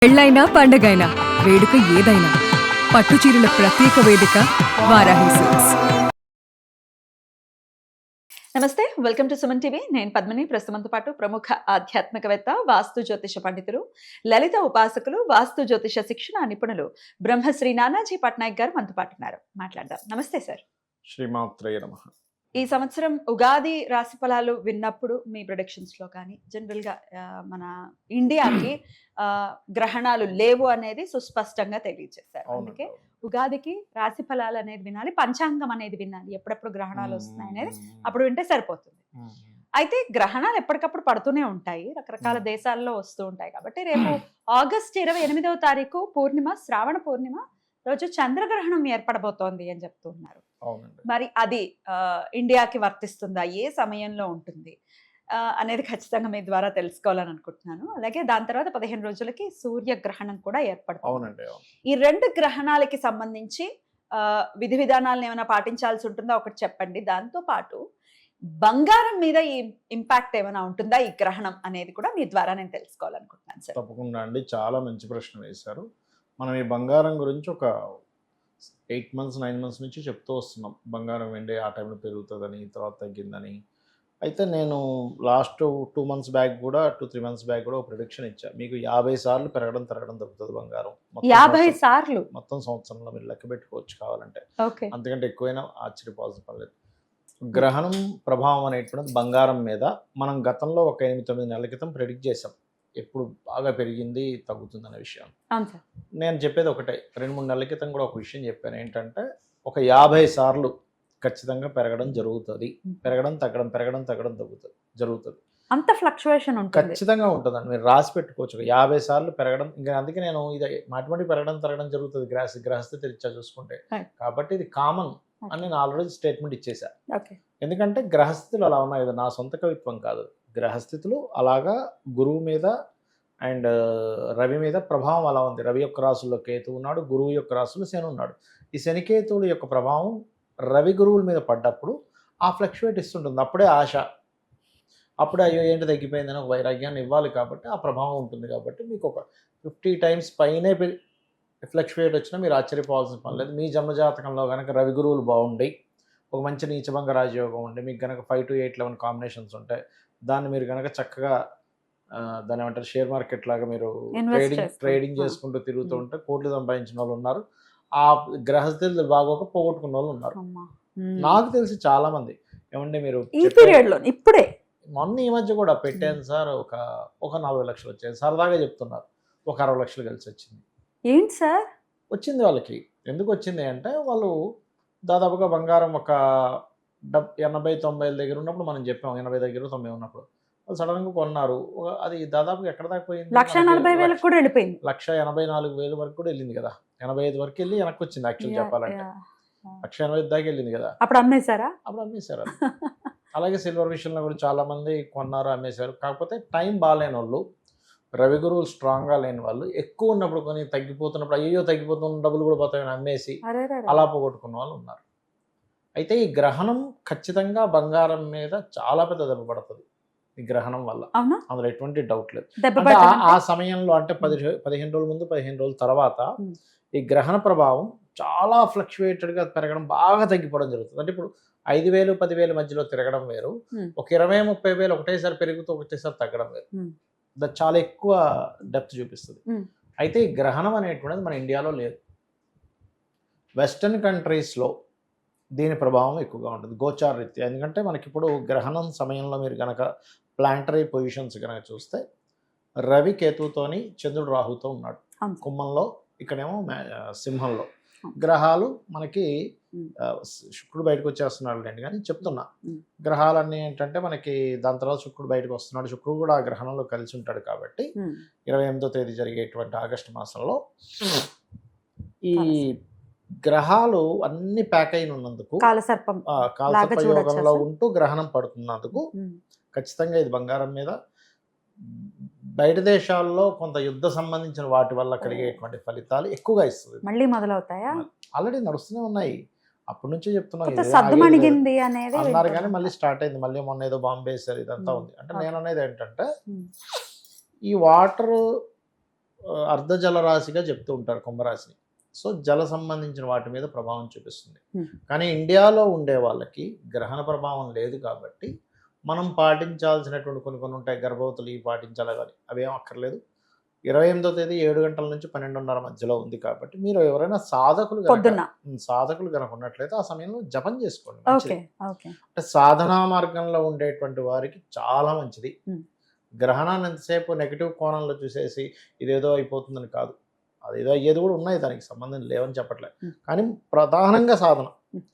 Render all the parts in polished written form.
పెళ్ళైనా పండగైనా వేడుక ఏదైనా పట్టు చీరల ప్రత్యేక వేదిక వారాహి సిల్క్స్. నమస్తే, వెల్కమ్ టు సుమన్ టీవీ. నేను పద్మిని. ప్రస్తుతంతో పాటు ప్రముఖ ఆధ్యాత్మికవేత్త, వాస్తు జ్యోతిష పండితులు, లలిత ఉపాసకులు, వాస్తు జ్యోతిష శిక్షణ నిపుణులు బ్రహ్మశ్రీ నానాజీ పట్నాయక్ గారు మనతో పాటు ఉన్నారు. మాట్లాడదాం. నమస్తే సార్. శ్రీమాత్రే నమః. ఈ సంవత్సరం ఉగాది రాశి ఫలాలు విన్నప్పుడు మీ ప్రొడిక్షన్స్ లో కానీ జనరల్ గా మన ఇండియాకి గ్రహణాలు లేవు అనేది సుస్పష్టంగా తెలియజేశారు. అందుకే ఉగాదికి రాశి ఫలాలు అనేది వినాలి, పంచాంగం అనేది వినాలి, ఎప్పుడెప్పుడు గ్రహణాలు వస్తున్నాయి అనేది అప్పుడు వింటే సరిపోతుంది. అయితే గ్రహణాలు ఎప్పటికప్పుడు పడుతూనే ఉంటాయి, రకరకాల దేశాల్లో వస్తూ ఉంటాయి. కాబట్టి రేపు ఆగస్ట్ 28వ తారీఖు పూర్ణిమ, శ్రావణ పూర్ణిమ రోజు చంద్రగ్రహణం ఏర్పడబోతోంది అని చెప్తూ ఉన్నారు. మరి అది ఇండియాకి వర్తిస్తుందా, ఏ సమయంలో ఉంటుంది అనేది ఖచ్చితంగా మీ ద్వారా తెలుసుకోవాలని అనుకుంటున్నాను. అలాగే దాని తర్వాత 15 రోజులకి సూర్యగ్రహణం కూడా ఏర్పడుతుంది. ఈ రెండు గ్రహణాలకి సంబంధించి విధి విధానాలను ఏమైనా పాటించాల్సి ఉంటుందా ఒకటి చెప్పండి. దాంతో పాటు బంగారం మీద ఈ ఇంపాక్ట్ ఏమైనా ఉంటుందా ఈ గ్రహణం అనేది కూడా మీ ద్వారా నేను తెలుసుకోవాలనుకుంటున్నాను సార్. తప్పకుండా అండి, చాలా మంచి ప్రశ్న వేశారు. మనం ఈ బంగారం గురించి ఒక 8 months 9 months నుంచి చెప్తూ వస్తున్నాం. బంగారం వెండి ఆ టైంలో పెరుగుతుందని, తర్వాత తగ్గిందని. అయితే నేను లాస్ట్ 2 months బ్యాక్ కూడా 2-3 months బ్యాక్ కూడా ఒక ప్రిడిక్షన్ ఇచ్చాను. మీకు 50 సార్లు పెరగడం తరగడం తగ్గుతుంది బంగారం. 50 సార్లు మొత్తం సంవత్సరంలో మీరు లెక్క పెట్టుకోవచ్చు కావాలంటే. ఓకే. అంతకంటే ఎక్కువైనా ఆశ్చర్యపోవాల్సిన పర్లేదు. గ్రహణం ప్రభావం అనేటువంటిది బంగారం మీద మనం గతంలో ఒక 8-9 నెలల క్రితం ప్రెడిక్ట్ చేసాం. ఎప్పుడు బాగా పెరిగింది తగ్గుతుంది అనే విషయం. నేను చెప్పేది ఒకటే, 2-3 నెలల క్రితం కూడా ఒక విషయం చెప్పాను. ఏంటంటే ఒక 50 సార్లు ఖచ్చితంగా పెరగడం జరుగుతుంది. పెరగడం తగ్గడం, పెరగడం తగ్గడం జరుగుతుంది. అంత ఫ్లక్చువేషన్ ఉంటుంది, ఖచ్చితంగా ఉంటుందండి. మీరు రాసి పెట్టుకోవచ్చు. 50 సార్లు పెరగడం. ఇంకా అందుకే నేను ఇది మాటిమాటి పెరగడం తరగడం జరుగుతుంది గ్రహస్థితి రీత్యా చూసుకుంటే. కాబట్టి ఇది కామన్ అని నేను ఆల్రెడీ స్టేట్మెంట్ ఇచ్చేసా. ఎందుకంటే గ్రహస్థితులు అలా ఉన్నాయి. ఇది నా సొంత కవిత్వం కాదు. గ్రహస్థితులు అలాగా గురువు మీద అండ్ రవి మీద ప్రభావం అలా ఉంది. రవి యొక్క రాశుల్లో కేతు ఉన్నాడు, గురువు యొక్క రాశుల్లో శని ఉన్నాడు. ఈ శనికేతువుల యొక్క ప్రభావం రవి గురువుల మీద పడ్డప్పుడు ఆ ఫ్లక్చువేట్ ఇస్తుంటుంది. అప్పుడే ఆశ, అప్పుడే అయ్యో ఏంటి తగ్గిపోయిందని ఒక వైరాగ్యాన్ని ఇవ్వాలి. కాబట్టి ఆ ప్రభావం ఉంటుంది. కాబట్టి మీకు ఒక 50 times పైనే ఫ్లక్చువేట్ వచ్చినా మీరు ఆశ్చర్యపోవాల్సిన పని లేదు. మీ జన్మజాతకంలో కనుక రవి గురువులు బాగుండి, ఒక మంచి నీచభంగ రాజయోగం ఉండి, మీకు కనుక 5 to 8 11 కాంబినేషన్స్ ఉంటాయి. దాన్ని మీరు కనుక చక్కగా దాని ఏమంటారు షేర్ మార్కెట్ లాగా మీరు ట్రేడింగ్ చేసుకుంటూ తిరుగుతూ ఉంటే కోట్లు సంపాదించిన వాళ్ళు ఉన్నారు. ఆ గ్రహస్థితులు బాగోక పోగొట్టుకున్న వాళ్ళు ఉన్నారు. నాకు తెలిసి చాలా మంది. ఏమంటే మీరు ఇప్పుడే మొన్న ఈ మధ్య కూడా పెట్టాను సార్, ఒక 40 లక్షలు వచ్చాయి. సరదాగా చెప్తున్నారు, ఒక 60 లక్షలు కలిసి వచ్చింది. ఏంటి సార్ వచ్చింది వాళ్ళకి? ఎందుకు వచ్చింది అంటే వాళ్ళు దాదాపుగా బంగారం ఒక 80-90 దగ్గర ఉన్నప్పుడు మనం చెప్పాం, 80 దగ్గర 90 ఉన్నప్పుడు వాళ్ళు సడన్గా కొన్నారు. అది దాదాపుగా ఎక్కడ దాకా పోయింది? 1,40,000 కూడా వెళ్ళిపోయింది. 1,84,000 వరకు కూడా వెళ్ళింది కదా. 85 వరకు వెళ్ళి వెనక్కి వచ్చింది. యాక్చువల్ చెప్పాలంటే 1,85,000 దాకా వెళ్ళింది కదా. అప్పుడు అమ్మేశారా? అప్పుడు అమ్మేశారు. అలాగే సిల్వర్ విషయంలో కూడా చాలా మంది కొన్నారు, అమ్మేశారు. కాకపోతే టైం బాగాలేని వాళ్ళు, రవి గురువులు స్ట్రాంగ్గా లేని వాళ్ళు, ఎక్కువ ఉన్నప్పుడు కొని తగ్గిపోతున్నప్పుడు అయ్యో తగ్గిపోతున్న డబ్బులు కూడా పోతాయని అమ్మేసి అలా పోగొట్టుకున్న వాళ్ళు ఉన్నారు. అయితే ఈ గ్రహణం ఖచ్చితంగా బంగారం మీద చాలా పెద్ద దెబ్బ పడుతుంది ఈ గ్రహణం వల్ల. అందులో ఎటువంటి డౌట్ లేదు. ఆ సమయంలో అంటే 15 రోజుల ముందు 15 రోజుల తర్వాత ఈ గ్రహణ ప్రభావం చాలా ఫ్లక్చువేటెడ్గా పెరగడం, బాగా తగ్గిపోవడం జరుగుతుంది. అంటే ఇప్పుడు 5,000 10,000 మధ్యలో తిరగడం వేరు, ఒక 20-30 వేలు ఒకటేసారి పెరుగుతూ ఒకటేసారి తగ్గడం వేరు. అది చాలా ఎక్కువ డెప్త్ చూపిస్తుంది. అయితే ఈ గ్రహణం అనేటువంటిది మన ఇండియాలో లేదు. వెస్టర్న్ కంట్రీస్లో దీని ప్రభావం ఎక్కువగా ఉంటుంది గోచార రీత్యా. ఎందుకంటే మనకి ఇప్పుడు గ్రహణం సమయంలో మీరు కనుక ప్లాంటరీ పొజిషన్స్ కనుక చూస్తే రవి కేతువుతోని చంద్రుడు రాహుతో ఉన్నాడు కుంభంలో, ఇక్కడేమో సింహంలో. గ్రహాలు మనకి శుక్రుడు బయటకు వచ్చేస్తున్నాడు అండి, కానీ చెప్తున్నా గ్రహాలన్నీ ఏంటంటే మనకి దాని తర్వాత శుక్రుడు బయటకు వస్తున్నాడు. శుక్రుడు కూడా ఆ గ్రహణంలో కలిసి ఉంటాడు. కాబట్టి 28వ తేదీ జరిగేటువంటి ఆగస్టు మాసంలో ఈ గ్రహాలు అన్ని ప్యాక్ అయిన ఉన్నందుకు, కాలసర్ప యోగంలో ఉంటూ గ్రహణం పడుతున్నందుకు ఖచ్చితంగా ఇది బంగారం మీద, బయట దేశాల్లో కొంత యుద్ధ సంబంధించిన వాటి వల్ల కలిగేటువంటి ఫలితాలు ఎక్కువగా ఇస్తుంది. మళ్ళీ మొదలవుతాయా? ఆల్రెడీ నడుస్తూనే ఉన్నాయి. అప్పటి నుంచే చెప్తున్నాను అన్నారు, కానీ మళ్ళీ స్టార్ట్ అయింది. మళ్ళీ మొన్న ఏదో బాంబే వేసారు, ఇదంతా ఉంది. అంటే నేను అనేది ఏంటంటే ఈ వాటర్ అర్ధ జలరాశిగా చెప్తూ ఉంటారు కుంభరాశిని. సో జల సంబంధించిన వాటి మీద ప్రభావం చూపిస్తుంది. కానీ ఇండియాలో ఉండే వాళ్ళకి గ్రహణ ప్రభావం లేదు కాబట్టి మనం పాటించాల్సినటువంటి కొన్ని ఉంటాయి. గర్భవతులు ఇవి పాటించాలి కానీ అవేం అక్కర్లేదు. 28వ తేదీ 7 గంటల నుంచి 12:30 మధ్యలో ఉంది కాబట్టి మీరు ఎవరైనా సాధకులు కనుక ఉన్నట్లయితే ఆ సమయంలో జపం చేసుకోండి. అంటే సాధనా మార్గంలో ఉండేటువంటి వారికి చాలా మంచిది. గ్రహణాన్ని ఎంతసేపు నెగిటివ్ కోణంలో చూసేసి ఇదేదో అయిపోతుందని కాదు, అదేదో అయ్యేది కూడా ఉన్నాయి, దానికి సంబంధం లేవని చెప్పట్లేదు. కానీ ప్రధానంగా సాధన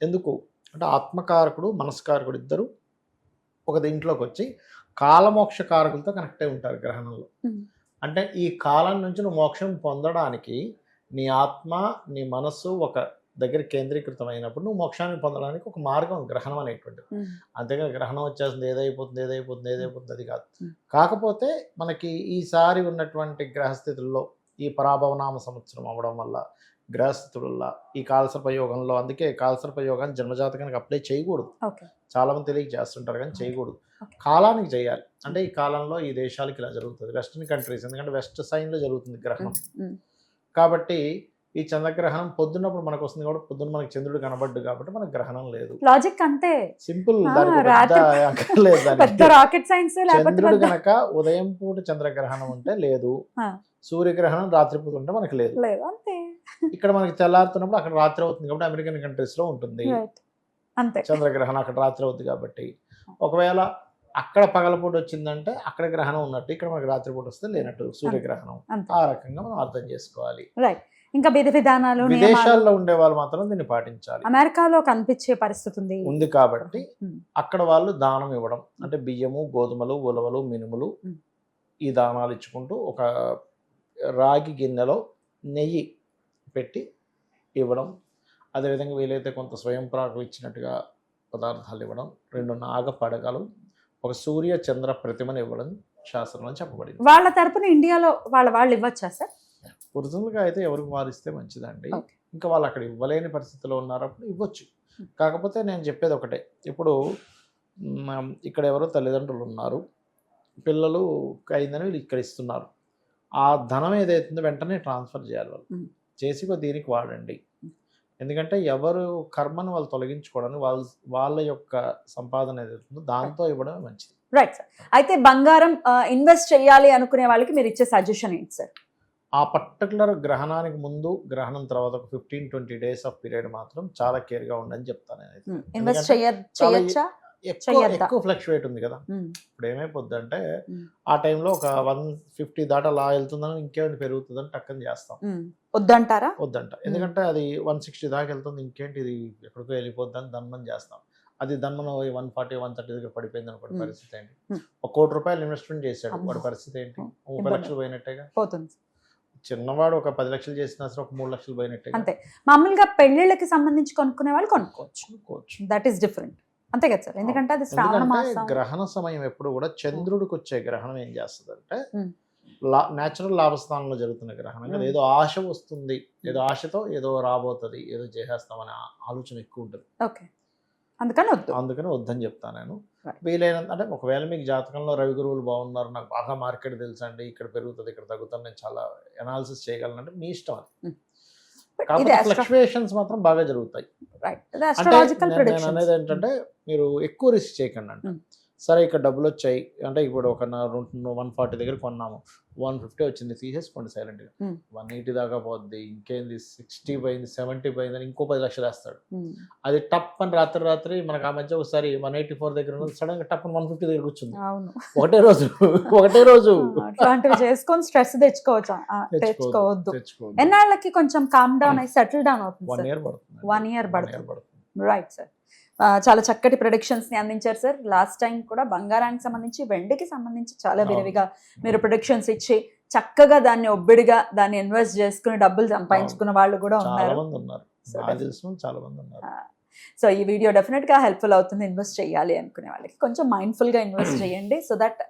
ఎందుకు అంటే ఆత్మకారకుడు మనస్కారకుడు ఇద్దరు ఒక దీంట్లోకి వచ్చి కాలమోక్ష కారకులతో కనెక్ట్ అయి ఉంటారు గ్రహణంలో. అంటే ఈ కాలం నుంచి నువ్వు మోక్షం పొందడానికి నీ ఆత్మ నీ మనస్సు ఒక దగ్గర కేంద్రీకృతమైనప్పుడు నువ్వు మోక్షాన్ని పొందడానికి ఒక మార్గం గ్రహణం అనేటువంటిది. అంతేగా గ్రహణం వచ్చేస్తుంది ఏదైపోతుంది అది కాదు. కాకపోతే మనకి ఈసారి ఉన్నటువంటి గ్రహస్థితుల్లో ఈ పరాభవనామ సంవత్సరం అవ్వడం వల్ల గ్రహస్థితుల ఈ కాలసర్పయోగంలో, అందుకే కాలసర్పయోగాన్ని జన్మజాతకానికి అప్లై చేయకూడదు. చాలామంది తెలియక చేస్తుంటారు కానీ చేయకూడదు, కాలానికి చేయాలి. అంటే ఈ కాలంలో ఈ దేశాలకి ఇలా జరుగుతుంది, వెస్టర్న్ కంట్రీస్, ఎందుకంటే వెస్ట్ సైన్లో జరుగుతుంది గ్రహణం. కాబట్టి ఈ చంద్రగ్రహణం పొద్దున్నప్పుడు మనకు వస్తుంది కాబట్టి పొద్దున్న మనకి చంద్రుడు కనబడ్డు కాబట్టి మనకు గ్రహణం లేదు. లాజిక్ అంతే సింపుల్. చంద్రుడు కనుక ఉదయం పూట చంద్రగ్రహణం ఉంటే లేదు, సూర్యగ్రహణం రాత్రిపూట ఉంటే మనకు లేదు. ఇక్కడ మనకి తెల్లారుతున్నప్పుడు అక్కడ రాత్రి అవుతుంది కాబట్టి అమెరికన్ కంట్రీస్ లో ఉంటుంది చంద్రగ్రహణం, అక్కడ రాత్రి అవుతుంది కాబట్టి. ఒకవేళ అక్కడ పగలపూట వచ్చిందంటే అక్కడ గ్రహణం ఉన్నట్టు, ఇక్కడ మనకి రాత్రిపూట వస్తే లేనట్టు సూర్యగ్రహణం. ఆ రకంగా మనం అర్థం చేసుకోవాలి. ఇంకా విధి విధానాలు విదేశాల్లో ఉండే వాళ్ళు మాత్రం దీన్ని పాటించాలి. అమెరికాలో కనిపించే పరిస్థితి ఉంది కాబట్టి అక్కడ వాళ్ళు దానం ఇవ్వడం, అంటే బియ్యము, గోధుమలు, ఉలవలు, మినుములు ఈ దానాలు ఇచ్చుకుంటూ ఒక రాగి గిన్నెలో నెయ్యి పెట్టి ఇవ్వడం, అదేవిధంగా వీలైతే కొంత స్వయం ప్రాకులు ఇచ్చినట్టుగా పదార్థాలు ఇవ్వడం, 2 నాగ పడగలు, ఒక సూర్య చంద్ర ప్రతిమను ఇవ్వడం శాస్త్రంలో చెప్పబడింది. వాళ్ళ తరపున ఇండియాలో వాళ్ళు ఇవ్వచ్చా సార్? ఒరిజినల్గా అయితే ఎవరికి వారిస్తే మంచిదండి. ఇంకా వాళ్ళు అక్కడ ఇవ్వలేని పరిస్థితిలో ఉన్నప్పుడు ఇవ్వచ్చు. కాకపోతే నేను చెప్పేది ఒకటే, ఇప్పుడు ఇక్కడ ఎవరో తల్లిదండ్రులు ఉన్నారు, పిల్లలు అయిందని వీళ్ళు ఇక్కడ ఇస్తున్నారు, ఆ ధనం ఏదైతుందో వెంటనే ట్రాన్స్ఫర్ చేయాలి. వాళ్ళు చేసి దీనికి వాడండి. ఎందుకంటే ఎవరు కర్మను వాళ్ళు తొలగించుకోవడానికి వాళ్ళ యొక్క సంపాదన ఏదైతుందో దాంతో ఇవ్వడం మంచిది. Right sir. అయితే బంగారం ఇన్వెస్ట్ చేయాలి అనుకునే వాళ్ళకి మీరు ఇచ్చే సజెషన్ ఏంటి సార్? ఆ పర్టికులర్ గ్రహణానికి ముందు గ్రహణం తర్వాత ఒక 15-20 డేస్ ఆఫ్ పీరియడ్ మాత్రం చాలా కేర్గా ఉండని చెప్తాను. ఎక్కువ ఫ్లక్చువేట్ ఉంది కదా, ఇప్పుడు ఏమైపోద్ది అంటే ఆ టైంలో ఒక 150 దాకా అలా వెళ్తుందని ఇంకేమైనా పెరుగుతుందని టక్కని చేస్తాం. వద్దంట, ఎందుకంటే అది 160 దాకా వెళ్తుంది, ఇంకేంటి ఇది ఎక్కడికో వెళ్ళిపోద్దని ధన్మం చేస్తాం. అది ధన్మం 140-130 దగ్గర పడిపోయింది అనుకోండి, పరిస్థితి ఏంటి? ₹1 కోటి ఇన్వెస్ట్మెంట్ చేశాడు, వాడి పరిస్థితి ఏంటి? 30 లక్షలు పోయినట్టేగా. చిన్నవాడు ఒక 10 లక్షలు చేసినా సరే ఒక 3 లక్షలు పోయినట్టే. అంతే. మామూలుగా పెళ్లిళ్ళకి సంబంధించి కొనుక్కునే వాళ్ళు కొనుక్కోవచ్చు, దట్ ఈస్ డిఫరెంట్. అంతే కదా సార్? ఎందుకంటే అది శ్రావణ మాసం. గ్రహణ సమయం ఎప్పుడు కూడా చంద్రుడికి వచ్చే గ్రహణం ఏం చేస్తుంది అంటే న్యాచురల్ లాభస్థానంలో జరుగుతున్న గ్రహణం కదా, ఏదో ఆశ వస్తుంది, ఏదో ఆశతో ఏదో రాబోతుంది, ఏదో చేసేస్తామనే ఆలోచన ఎక్కువ ఉంటుంది. అందుకని వద్దని చెప్తాను నేను. వీలైనంత అంటే ఒకవేళ మీకు జాతకంలో రవి గురువులు బాగున్నారు, నాకు బాగా మార్కెట్ తెలుసండి, ఇక్కడ పెరుగుతుంది ఇక్కడ తగ్గుతుంది, నేను చాలా అనాలిసిస్ చేయగలను అంటే మీ ఇష్టం అది. కాకపోతే ఫ్లక్చువేషన్స్ మాత్రం బాగా జరుగుతాయి. నేను అనేది ఏంటంటే మీరు ఎక్కువ రిస్క్ చేయకండి అంట. సరే ఇక్కడ డబ్బులు వచ్చాయి అంటే ఇప్పుడు ఒక 140 దగ్గర కొన్నాము, 150 వచ్చింది, తీసేసుకోండి సైలెంట్గా. 180 దాకా పోద్ది, ఇంకేంది 60 పోయింది 70 పోయిందని ఇంకో 10 లక్షలు వేస్తాడు. అది టప్ అని రాత్రి మనకు ఆ మధ్య ఒకసారి 184 దగ్గర ఉన్నది, సడన్ గా టప్ అని 150 దగ్గర కూర్చుంది. ఒకటే రోజు చేసుకొని స్ట్రెస్ తెచ్చుకోవద్దు. ఎన్నాళ్ళకి కొంచెం కామ్ డౌన్ అయి సెటిల్ డౌన్ అవుతుంది? 1 year పడుతుంది. Right sir. చాలా చక్కటి ప్రొడిక్షన్స్ ని అందించారు సార్. లాస్ట్ టైం కూడా బంగారానికి సంబంధించి వెండికి సంబంధించి చాలా విరివిగా మీరు ప్రొడిక్షన్స్ ఇచ్చి చక్కగా దాన్ని ఒబ్బిడిగా దాన్ని ఇన్వెస్ట్ చేసుకుని డబ్బులు సంపాదించుకున్న వాళ్ళు కూడా ఉన్నారు. సో ఈ వీడియో డెఫినెట్ గా హెల్ప్ఫుల్ అవుతుంది. ఇన్వెస్ట్ చేయాలి అనుకునే వాళ్ళకి కొంచెం మైండ్ఫుల్ గా ఇన్వెస్ట్ చేయండి, సో దట్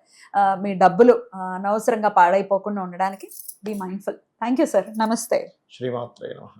మీ డబ్బులు అనవసరంగా పాడైపోకుండా ఉండడానికి be mindful. Thank you sir. నమస్తే. శ్రీమాత్రే నమః.